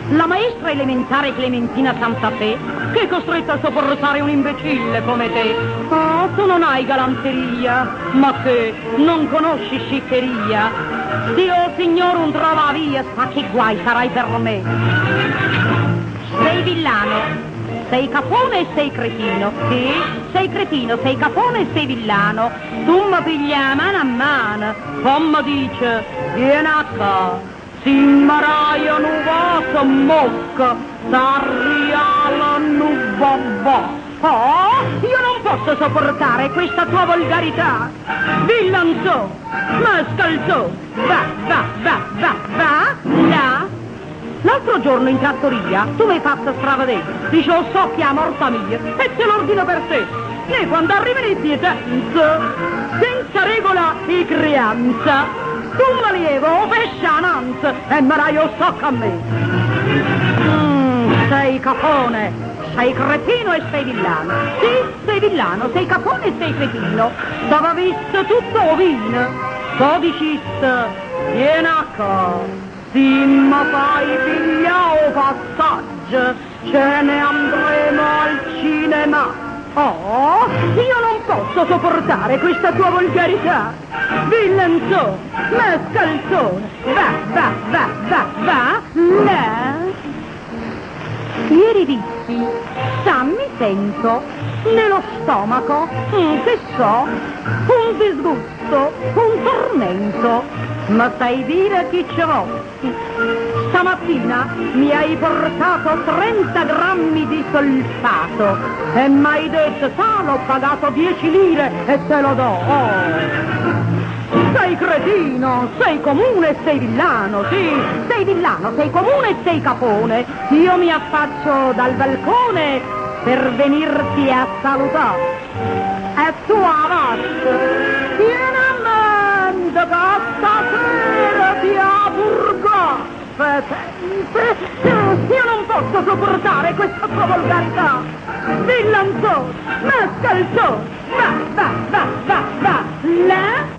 La maestra elementare Clementina Santa Fe, che è costretta a sopportare un imbecille come te. Oh, tu non hai galanteria, ma che non conosci sciccheria. Dio signor un trova via, sa che guai sarai per me. Sei villano, sei capone e sei cretino. Sì, sei cretino, sei capone e sei villano. Tu mi piglia mano a mano, poi mi dice, vieni qua. Si maraia nu va mocca, s'arriala nu babà. Oh, io non posso sopportare questa tua volgarità. Villanzò, mascalzò, va, là. L'altro giorno in trattoria tu mi hai fatto stravadere, dicevo socchia morta mia, e te l'ordino per te. E quando arrivi le pietanze, senza regola e creanza, tu mi lievo, pesciananza, e me la io socca a me. Sei capone, sei cretino e sei villano. Sì, sei villano, sei capone e sei cretino. Stava visto tutto ovino. Poi diciste, vieni qua, si mi fai pigliare passaggio, ce ne andremo al cinema. Oh, io non posso sopportare questa tua volgarità. Villanzò, mascalzone, va, là. Ieri visti, mi sento, nello stomaco, che so, un disgusto, un tormento. Ma sai dire chi ce l'ho? Stamattina mi hai portato 30 grammi di solfato e mi hai detto, l'ho pagato 10 lire e te lo do. Oh. Sei cretino, sei comune e sei villano, sì, sei villano, sei comune e sei capone. Io mi affaccio dal balcone per venirti a salutare. E tu avanti, vieni a mente che stasera ti aburgo. Io non posso sopportare questa tua volgarità. Villanzò, mascalzò, va, là.